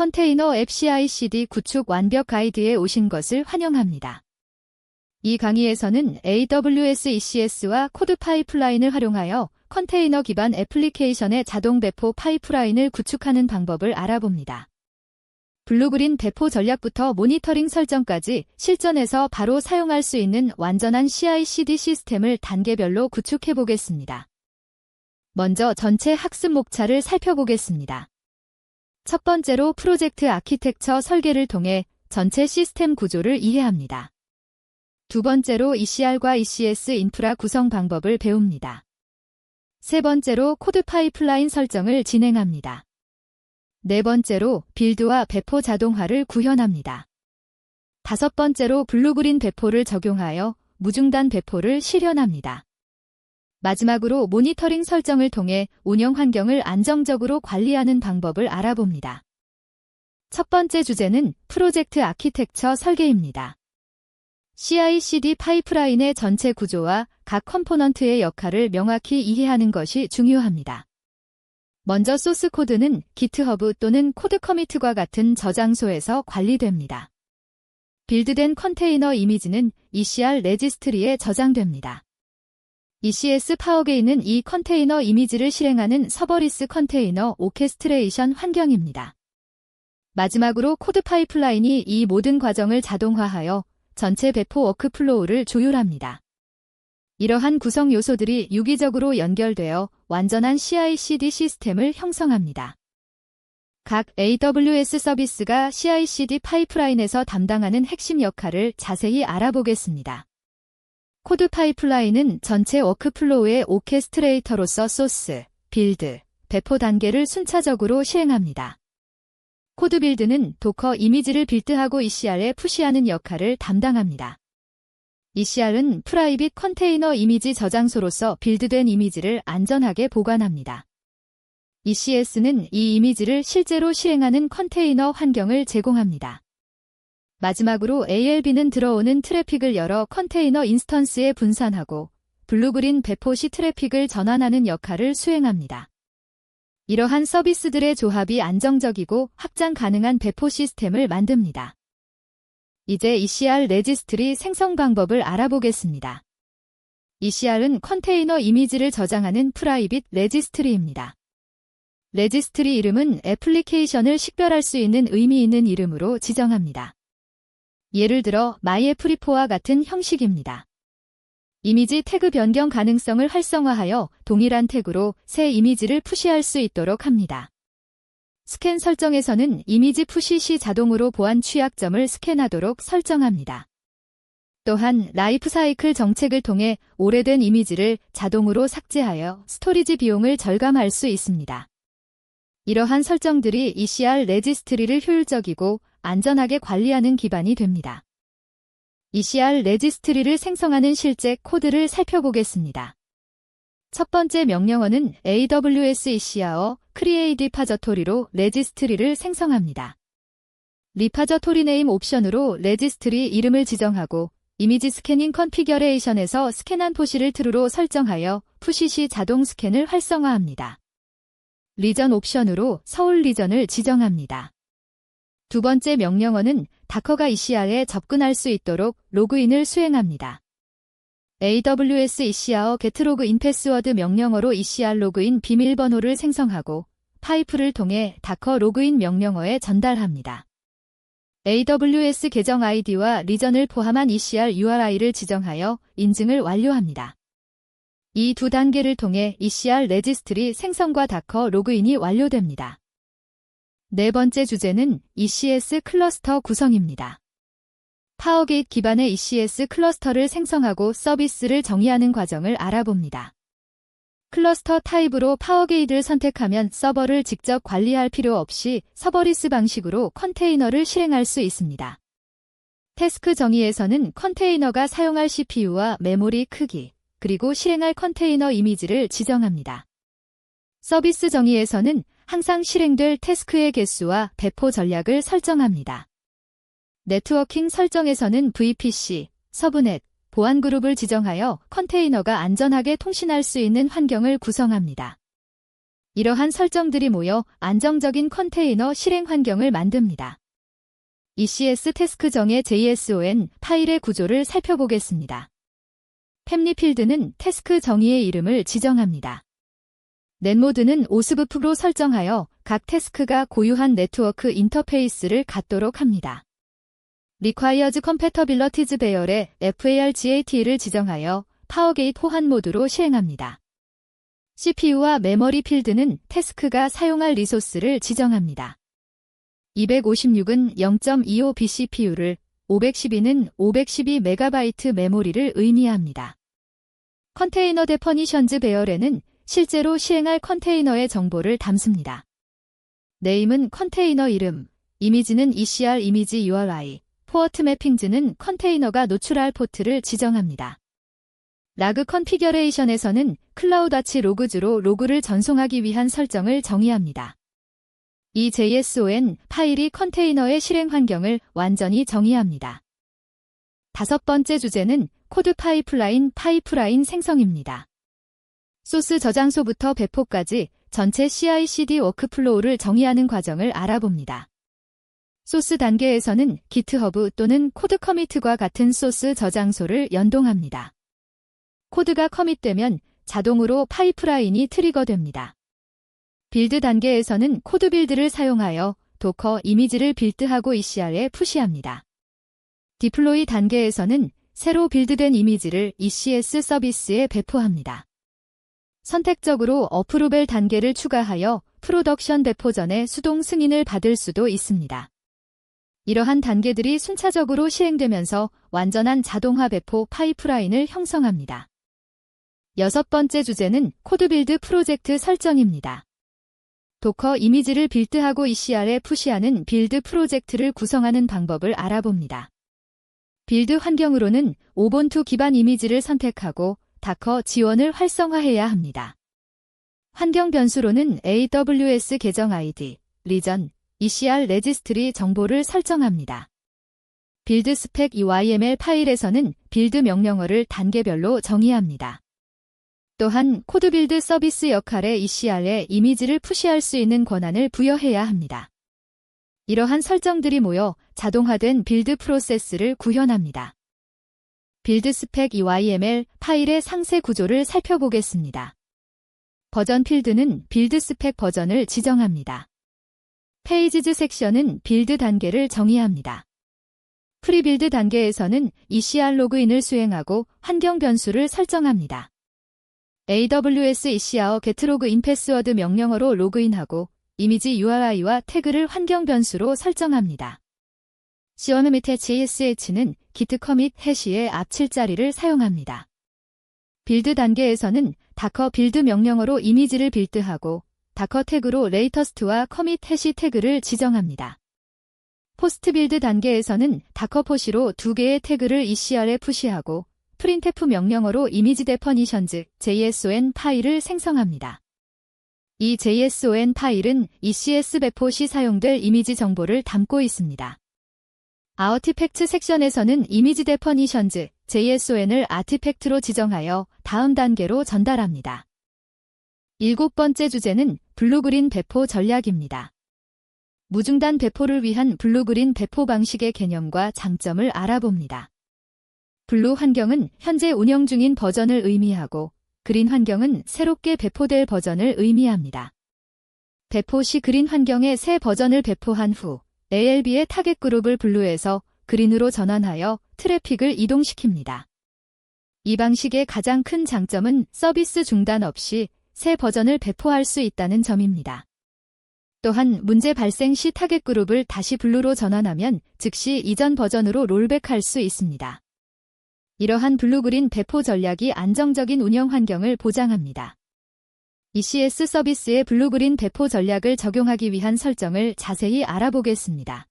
컨테이너 앱 CI/CD 구축 완벽 가이드에 오신 것을 환영합니다. 이 강의에서는 AWS ECS와 코드 파이프라인을 활용하여 컨테이너 기반 애플리케이션의 자동 배포 파이프라인을 구축하는 방법을 알아봅니다. 블루그린 배포 전략부터 모니터링 설정까지 실전에서 바로 사용할 수 있는 완전한 CI/CD 시스템을 단계별로 구축해 보겠습니다. 먼저 전체 학습 목차를 살펴보겠습니다. 첫 번째로 프로젝트 아키텍처 설계를 통해 전체 시스템 구조를 이해합니다. 두 번째로 ECR과 ECS 인프라 구성 방법을 배웁니다. 세 번째로 코드 파이프라인 설정을 진행합니다. 네 번째로 빌드와 배포 자동화를 구현합니다. 다섯 번째로 블루그린 배포를 적용하여 무중단 배포를 실현합니다. 마지막으로 모니터링 설정을 통해 운영 환경을 안정적으로 관리하는 방법을 알아봅니다. 첫 번째 주제는 프로젝트 아키텍처 설계입니다. CI/CD 파이프라인의 전체 구조와 각 컴포넌트의 역할을 명확히 이해하는 것이 중요합니다. 먼저 소스 코드는 GitHub 또는 코드 커미트과 같은 저장소에서 관리됩니다. 빌드된 컨테이너 이미지는 ECR 레지스트리에 저장됩니다. ECS 파워게인은 이 컨테이너 이미지를 실행하는 서버리스 컨테이너 오케스트레이션 환경입니다. 마지막으로 코드 파이프라인이 이 모든 과정을 자동화하여 전체 배포 워크플로우를 조율합니다. 이러한 구성 요소들이 유기적으로 연결되어 완전한 CI/CD 시스템을 형성합니다. 각 AWS 서비스가 CI/CD 파이프라인에서 담당하는 핵심 역할을 자세히 알아보겠습니다. 코드 파이프라인은 전체 워크플로우의 오케스트레이터로서 소스, 빌드, 배포 단계를 순차적으로 시행합니다. 코드 빌드는 도커 이미지를 빌드하고 ECR에 푸시하는 역할을 담당합니다. ECR은 프라이빗 컨테이너 이미지 저장소로서 빌드된 이미지를 안전하게 보관합니다. ECS는 이 이미지를 실제로 실행하는 컨테이너 환경을 제공합니다. 마지막으로 ALB는 들어오는 트래픽을 여러 컨테이너 인스턴스에 분산하고 블루그린 배포 시 트래픽을 전환하는 역할을 수행합니다. 이러한 서비스들의 조합이 안정적이고 확장 가능한 배포 시스템을 만듭니다. 이제 ECR 레지스트리 생성 방법을 알아보겠습니다. ECR은 컨테이너 이미지를 저장하는 프라이빗 레지스트리입니다. 레지스트리 이름은 애플리케이션을 식별할 수 있는 의미 있는 이름으로 지정합니다. 예를 들어 myApp리포와 같은 형식입니다. 이미지 태그 변경 가능성을 활성화하여 동일한 태그로 새 이미지를 푸시할 수 있도록 합니다. 스캔 설정에서는 이미지 푸시 시 자동으로 보안 취약점을 스캔하도록 설정합니다. 또한 라이프 사이클 정책을 통해 오래된 이미지를 자동으로 삭제하여 스토리지 비용을 절감할 수 있습니다. 이러한 설정들이 ECR 레지스트리를 효율적이고 안전하게 관리하는 기반이 됩니다. ECR 레지스트리를 생성하는 실제 코드를 살펴보겠습니다. 첫 번째 명령어는 AWS ECR Create 리파저토리로 레지스트리를 생성합니다. 리파저토리 네임 옵션으로 레지스트리 이름을 지정하고 이미지 스캐닝 컨피겨레이션에서 스캔한 포시를 true로 설정하여 푸시 시 자동 스캔을 활성화합니다. 리전 옵션으로 서울 리전을 지정합니다. 두 번째 명령어는 다커가 ECR에 접근할 수 있도록 로그인을 수행합니다. AWS ECR getLogin 패스워드 명령어로 ECR 로그인 비밀번호를 생성하고 파이프를 통해 다커 로그인 명령어에 전달합니다. AWS 계정 아이디와 리전을 포함한 ECR URI를 지정하여 인증을 완료합니다. 이 두 단계를 통해 ECR 레지스트리 생성과 다커 로그인이 완료됩니다. 네 번째 주제는 ECS 클러스터 구성입니다. 파워게이트 기반의 ECS 클러스터를 생성하고 서비스를 정의하는 과정을 알아봅니다. 클러스터 타입으로 파워게이트를 선택하면 서버를 직접 관리할 필요 없이 서버리스 방식으로 컨테이너를 실행할 수 있습니다. 태스크 정의에서는 컨테이너가 사용할 CPU와 메모리 크기, 그리고 실행할 컨테이너 이미지를 지정합니다. 서비스 정의에서는 항상 실행될 태스크의 개수와 배포 전략을 설정합니다. 네트워킹 설정에서는 VPC, 서브넷, 보안 그룹을 지정하여 컨테이너가 안전하게 통신할 수 있는 환경을 구성합니다. 이러한 설정들이 모여 안정적인 컨테이너 실행 환경을 만듭니다. ECS 태스크 정의 JSON 파일의 구조를 살펴보겠습니다. 팸리 필드는 태스크 정의의 이름을 지정합니다. 넷모드는 OSVF로 설정하여 각 태스크가 고유한 네트워크 인터페이스를 갖도록 합니다. Requires Compatibilities 배열에 FARGAT를 지정하여 파워게이트 호환 모드로 시행합니다. CPU와 메모리 필드는 태스크가 사용할 리소스를 지정합니다. 256은 0.25 vCPU를, 512는 512MB 메모리를 의미합니다. 컨테이너 데퍼니션즈 배열에는 실제로 시행할 컨테이너의 정보를 담습니다. 네임은 컨테이너 이름, 이미지는 ECR 이미지 URI, 포어트 매핑즈는 컨테이너가 노출할 포트를 지정합니다. 라그 컨피겨레이션에서는 클라우드아치 로그즈로 로그를 전송하기 위한 설정을 정의합니다. 이 JSON 파일이 컨테이너의 실행 환경을 완전히 정의합니다. 다섯 번째 주제는 코드 파이프라인 생성입니다. 소스 저장소부터 배포까지 전체 CI/CD 워크플로우를 정의하는 과정을 알아봅니다. 소스 단계에서는 GitHub 또는 코드 커미트과 같은 소스 저장소를 연동합니다. 코드가 커밋되면 자동으로 파이프라인이 트리거됩니다. 빌드 단계에서는 코드 빌드를 사용하여 도커 이미지를 빌드하고 ECR에 푸시합니다. 디플로이 단계에서는 새로 빌드된 이미지를 ECS 서비스에 배포합니다. 선택적으로 어프루벨 단계를 추가하여 프로덕션 배포 전에 수동 승인을 받을 수도 있습니다. 이러한 단계들이 순차적으로 시행되면서 완전한 자동화 배포 파이프라인을 형성합니다. 여섯 번째 주제는 코드 빌드 프로젝트 설정입니다. 도커 이미지를 빌드하고 ECR에 푸시하는 빌드 프로젝트를 구성하는 방법을 알아봅니다. 빌드 환경으로는 오본투 기반 이미지를 선택하고 다커 지원을 활성화해야 합니다. 환경 변수로는 AWS 계정 ID, 리전, ECR 레지스트리 정보를 설정합니다. 빌드 스펙 YML 파일에서는 빌드 명령어를 단계별로 정의합니다. 또한 코드 빌드 서비스 역할에 ECR에 이미지를 푸시할 수 있는 권한을 부여해야 합니다. 이러한 설정들이 모여 자동화된 빌드 프로세스를 구현합니다. 빌드 스펙 YML 파일의 상세 구조를 살펴보겠습니다. 버전 필드는 빌드 스펙 버전을 지정합니다. 페이지즈 섹션은 빌드 단계를 정의합니다. 프리빌드 단계에서는 ECR 로그인을 수행하고 환경 변수를 설정합니다. AWS ECR getLogin 패스워드 명령어로 로그인하고 이미지 URI와 태그를 환경 변수로 설정합니다. 시원 밑에 JSH는 git commit 해시의 앞 7자리를 사용합니다. 빌드 단계에서는 다커 빌드 명령어로 이미지를 빌드하고 다커 태그로 레이터스트와 커밋 해시 태그를 지정합니다. 포스트 빌드 단계에서는 다커 포시로 2개의 태그를 ECR에 푸시하고 프린트f 명령어로 이미지 데퍼니션즈 JSON 파일을 생성합니다. 이 JSON 파일은 ECS 배포 시 사용될 이미지 정보를 담고 있습니다. 아티팩트 섹션에서는 이미지 데퍼니션즈 JSON을 아티팩트로 지정하여 다음 단계로 전달합니다. 일곱 번째 주제는 블루그린 배포 전략입니다. 무중단 배포를 위한 블루그린 배포 방식의 개념과 장점을 알아봅니다. 블루 환경은 현재 운영 중인 버전을 의미하고 그린 환경은 새롭게 배포될 버전을 의미합니다. 배포 시 그린 환경의 새 버전을 배포한 후 ALB의 타겟 그룹을 블루에서 그린으로 전환하여 트래픽을 이동시킵니다. 이 방식의 가장 큰 장점은 서비스 중단 없이 새 버전을 배포할 수 있다는 점입니다. 또한 문제 발생 시 타겟 그룹을 다시 블루로 전환하면 즉시 이전 버전으로 롤백할 수 있습니다. 이러한 블루그린 배포 전략이 안정적인 운영 환경을 보장합니다. ECS 서비스의 블루그린 배포 전략을 적용하기 위한 설정을 자세히 알아보겠습니다.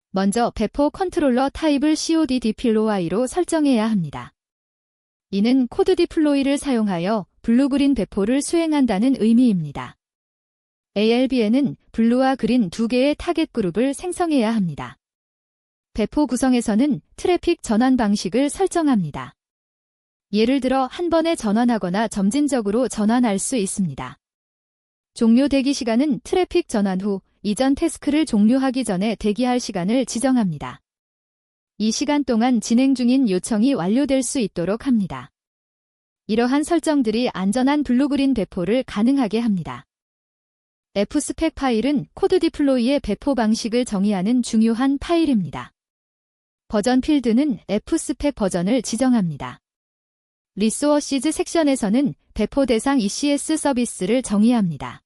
먼저 배포 컨트롤러 타입을 COD 디플로이로 설정해야 합니다. 이는 코드 디플로이를 사용하여 블루그린 배포를 수행한다는 의미입니다. ALB에는 블루와 그린 2개의 타겟 그룹을 생성해야 합니다. 배포 구성에서는 트래픽 전환 방식을 설정합니다. 예를 들어 한 번에 전환하거나 점진적으로 전환할 수 있습니다. 종료 대기 시간은 트래픽 전환 후 이전 태스크를 종료하기 전에 대기할 시간을 지정합니다. 이 시간 동안 진행 중인 요청이 완료될 수 있도록 합니다. 이러한 설정들이 안전한 블루그린 배포를 가능하게 합니다. fspec 파일은 코드 디플로이의 배포 방식을 정의하는 중요한 파일입니다. 버전 필드는 fspec 버전을 지정합니다. 리소어시즈 섹션에서는 배포 대상 ECS 서비스를 정의합니다.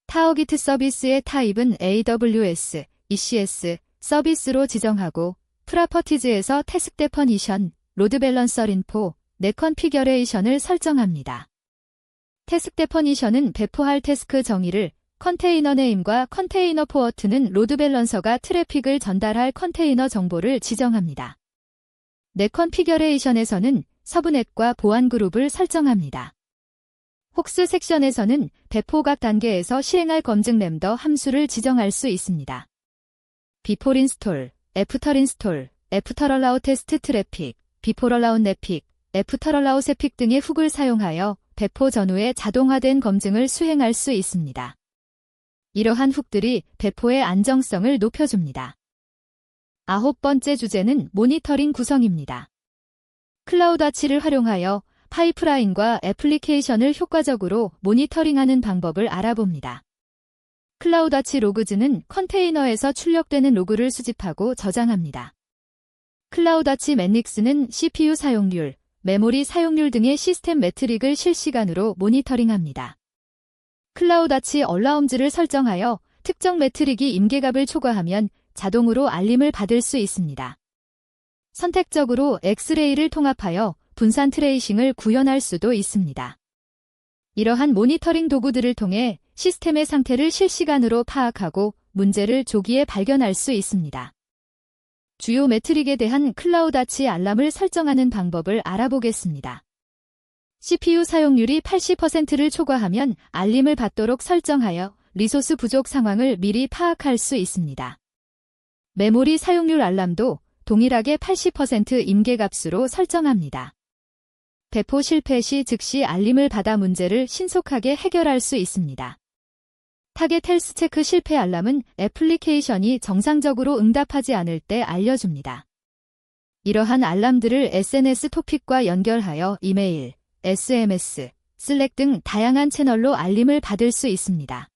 타워기트 서비스의 타입은 AWS, ECS 서비스로 지정하고 프라퍼티즈에서 태스크 데퍼니션, 로드 밸런서 인포, 넷컨피겨레이션을 설정합니다. 태스크 데퍼니션은 배포할 태스크 정의를, 컨테이너 네임과 컨테이너 포워트는 로드 밸런서가 트래픽을 전달할 컨테이너 정보를 지정합니다. 넷컨피겨레이션에서는 서브넷과 보안 그룹을 설정합니다. 혹스 섹션에서는 배포 각 단계에서 실행할 검증 램더 함수를 지정할 수 있습니다. before install, after install, after allow test traffic, before allow traffic, after allow traffic 등의 훅을 사용하여 배포 전후에 자동화된 검증을 수행할 수 있습니다. 이러한 훅들이 배포의 안정성을 높여줍니다. 9번째 주제는 모니터링 구성입니다. 클라우드와치를 활용하여 파이프라인과 애플리케이션을 효과적으로 모니터링하는 방법을 알아봅니다. 클라우드와치 로그즈는 컨테이너에서 출력되는 로그를 수집하고 저장합니다. 클라우드와치 매닉스는 CPU 사용률, 메모리 사용률 등의 시스템 매트릭을 실시간으로 모니터링합니다. 클라우드와치 얼라움즈를 설정하여 특정 매트릭이 임계값을 초과하면 자동으로 알림을 받을 수 있습니다. 선택적으로 엑스레이를 통합하여 분산 트레이싱을 구현할 수도 있습니다. 이러한 모니터링 도구들을 통해 시스템의 상태를 실시간으로 파악하고 문제를 조기에 발견할 수 있습니다. 주요 매트릭에 대한 클라우드와치 알람을 설정하는 방법을 알아보겠습니다. CPU 사용률이 80%를 초과하면 알림을 받도록 설정하여 리소스 부족 상황을 미리 파악할 수 있습니다. 메모리 사용률 알람도 동일하게 80% 임계값으로 설정합니다. 배포 실패 시 즉시 알림을 받아 문제를 신속하게 해결할 수 있습니다. 타겟 헬스 체크 실패 알람은 애플리케이션이 정상적으로 응답하지 않을 때 알려줍니다. 이러한 알람들을 SNS 토픽과 연결하여 이메일, SMS, 슬랙 등 다양한 채널로 알림을 받을 수 있습니다.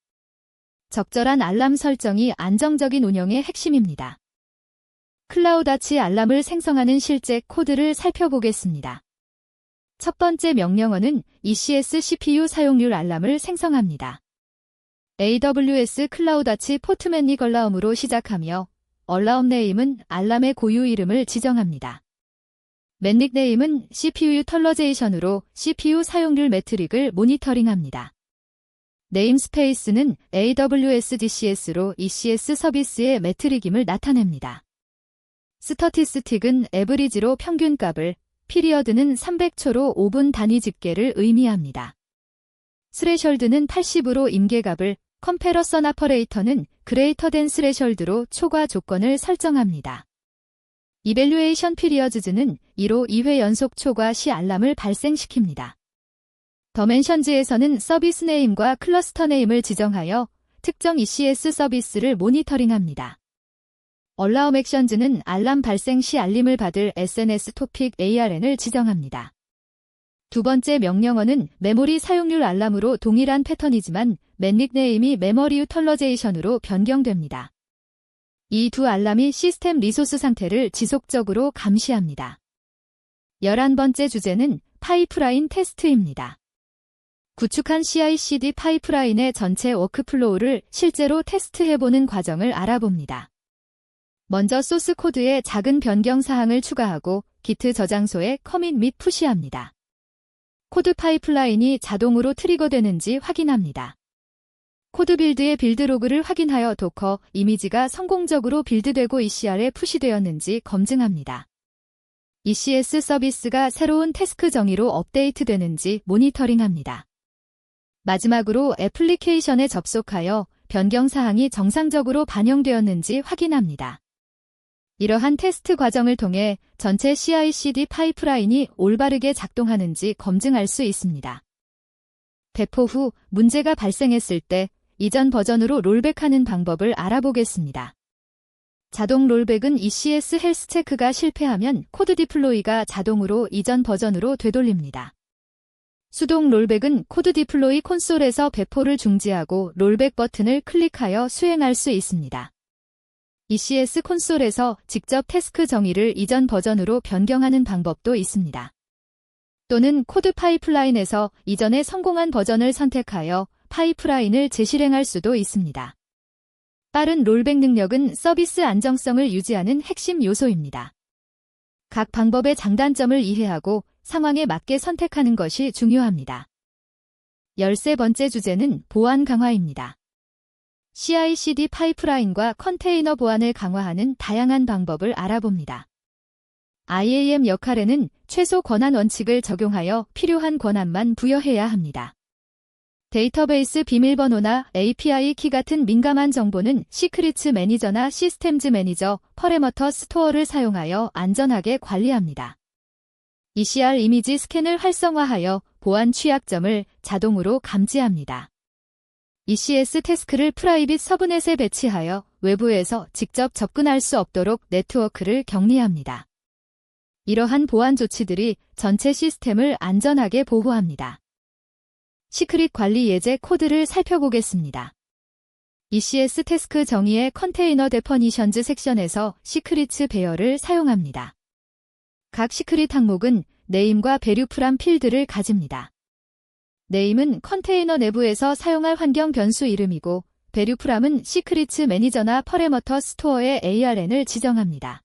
적절한 알람 설정이 안정적인 운영의 핵심입니다. 클라우드와치 알람을 생성하는 실제 코드를 살펴보겠습니다. 첫 번째 명령어는 ECS CPU 사용률 알람을 생성합니다. AWS 클라우드와치 포트맨닉 얼라움으로 시작하며 얼라움 네임은 알람의 고유 이름을 지정합니다. 맨닉 네임은 CPU 유털러제이션으로 CPU 사용률 매트릭을 모니터링합니다. 네임스페이스는 AWS GCS로 ECS 서비스의 매트릭임을 나타냅니다. 스터티스틱은 에브리지로 평균값을, 피리어드는 300초로 5분 단위 집계를 의미합니다. 스레셜드는 80으로 임계값을, 컴패러선 아퍼레이터는 그레이터 댄 스레셜드로 초과 조건을 설정합니다. 이밸류에이션 피리어즈는 2로 2회 연속 초과 시 알람을 발생시킵니다. 더멘션즈에서는 서비스 네임과 클러스터 네임을 지정하여 특정 ECS 서비스를 모니터링합니다. 얼라움 액션즈는 알람 발생 시 알림을 받을 SNS 토픽 ARN을 지정합니다. 두 번째 명령어는 메모리 사용률 알람으로 동일한 패턴이지만 맨닉 네임이 메모리 유털러제이션으로 변경됩니다. 이 두 알람이 시스템 리소스 상태를 지속적으로 감시합니다. 11번째 주제는 파이프라인 테스트입니다. 구축한 CI/CD 파이프라인의 전체 워크플로우를 실제로 테스트해보는 과정을 알아봅니다. 먼저 소스 코드에 작은 변경 사항을 추가하고 기트 저장소에 커밋 및 푸시합니다. 코드 파이프라인이 자동으로 트리거되는지 확인합니다. 코드 빌드의 빌드 로그를 확인하여 도커 이미지가 성공적으로 빌드되고 ECR에 푸시되었는지 검증합니다. ECS 서비스가 새로운 태스크 정의로 업데이트되는지 모니터링합니다. 마지막으로 애플리케이션에 접속하여 변경 사항이 정상적으로 반영되었는지 확인합니다. 이러한 테스트 과정을 통해 전체 CI/CD 파이프라인이 올바르게 작동하는지 검증할 수 있습니다. 배포 후 문제가 발생했을 때 이전 버전으로 롤백하는 방법을 알아보겠습니다. 자동 롤백은 ECS 헬스 체크가 실패하면 코드 디플로이가 자동으로 이전 버전으로 되돌립니다. 수동 롤백은 코드 디플로이 콘솔에서 배포를 중지하고 롤백 버튼을 클릭하여 수행할 수 있습니다. ECS 콘솔에서 직접 태스크 정의를 이전 버전으로 변경하는 방법도 있습니다. 또는 코드 파이프라인에서 이전에 성공한 버전을 선택하여 파이프라인을 재실행할 수도 있습니다. 빠른 롤백 능력은 서비스 안정성을 유지하는 핵심 요소입니다. 각 방법의 장단점을 이해하고 상황에 맞게 선택하는 것이 중요합니다. 13번째 주제는 보안 강화입니다. CI/CD 파이프라인과 컨테이너 보안을 강화하는 다양한 방법을 알아봅니다. IAM 역할에는 최소 권한 원칙을 적용하여 필요한 권한만 부여해야 합니다. 데이터베이스 비밀번호나 API 키 같은 민감한 정보는 시크릿츠 매니저나 시스템즈 매니저, 퍼레머터 스토어를 사용하여 안전하게 관리합니다. ECR 이미지 스캔을 활성화하여 보안 취약점을 자동으로 감지합니다. ECS 태스크를 프라이빗 서브넷에 배치하여 외부에서 직접 접근할 수 없도록 네트워크를 격리합니다. 이러한 보안 조치들이 전체 시스템을 안전하게 보호합니다. 시크릿 관리 예제 코드를 살펴보겠습니다. ECS 태스크 정의의 컨테이너 데퍼니션즈 섹션에서 시크릿츠 배열을 사용합니다. 각 시크릿 항목은 네임과 배류프람 필드를 가집니다. 네임은 컨테이너 내부에서 사용할 환경 변수 이름이고 배류프람은 시크릿츠 매니저나 퍼레머터 스토어의 ARN을 지정합니다.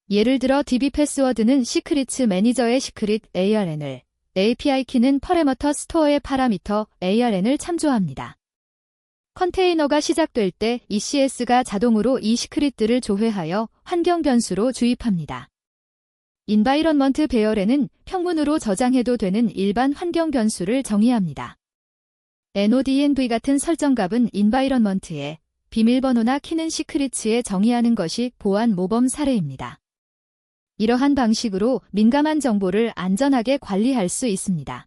예를 들어 DB 패스워드는 시크릿츠 매니저의 시크릿 ARN을, API 키는 퍼레머터 스토어의 파라미터 ARN을 참조합니다. 컨테이너가 시작될 때 ECS가 자동으로 이 시크릿들을 조회하여 환경 변수로 주입합니다. 인바이런먼트 배열에는 평문으로 저장해도 되는 일반 환경 변수를 정의합니다. NODNV 같은 설정값은 인바이런먼트에, 비밀번호나 키는 시크릿츠에 정의하는 것이 보안 모범 사례입니다. 이러한 방식으로 민감한 정보를 안전하게 관리할 수 있습니다.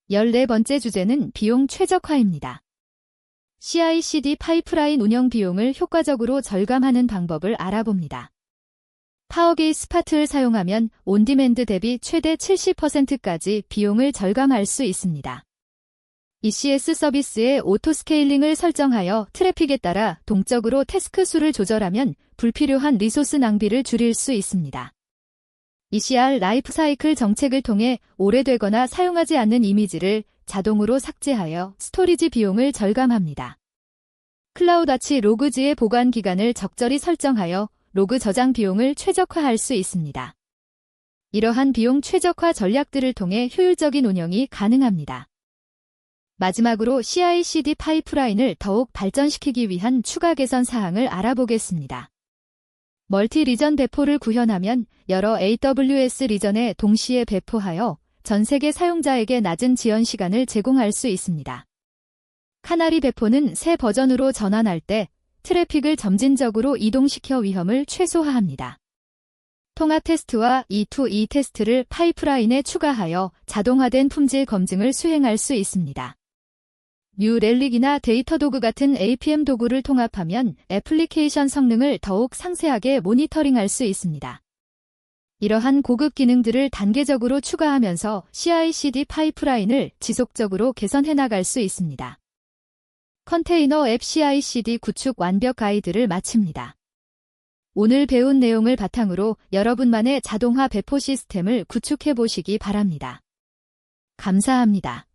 14번째 주제는 비용 최적화입니다. CI/CD 파이프라인 운영 비용을 효과적으로 절감하는 방법을 알아봅니다. 파워게이 스파트를 사용하면 온디맨드 대비 최대 70%까지 비용을 절감할 수 있습니다. ECS 서비스의 오토스케일링을 설정하여 트래픽에 따라 동적으로 태스크 수를 조절하면 불필요한 리소스 낭비를 줄일 수 있습니다. ECR 라이프사이클 정책을 통해 오래되거나 사용하지 않는 이미지를 자동으로 삭제하여 스토리지 비용을 절감합니다. 클라우드아치 로그즈의 보관 기간을 적절히 설정하여 로그 저장 비용을 최적화할 수 있습니다. 이러한 비용 최적화 전략들을 통해 효율적인 운영이 가능합니다. 마지막으로 CI/CD 파이프라인을 더욱 발전시키기 위한 추가 개선 사항을 알아보겠습니다. 멀티 리전 배포를 구현하면 여러 AWS 리전에 동시에 배포하여 전 세계 사용자에게 낮은 지연 시간을 제공할 수 있습니다. 카나리 배포는 새 버전으로 전환할 때 트래픽을 점진적으로 이동시켜 위험을 최소화합니다. 통합 테스트와 E2E 테스트를 파이프라인에 추가하여 자동화된 품질 검증을 수행할 수 있습니다. 뉴 렐릭이나 데이터 도구 같은 APM 도구를 통합하면 애플리케이션 성능을 더욱 상세하게 모니터링할 수 있습니다. 이러한 고급 기능들을 단계적으로 추가하면서 CI/CD 파이프라인을 지속적으로 개선해 나갈 수 있습니다. 컨테이너 앱 CI/CD 구축 완벽 가이드를 마칩니다. 오늘 배운 내용을 바탕으로 여러분만의 자동화 배포 시스템을 구축해 보시기 바랍니다. 감사합니다.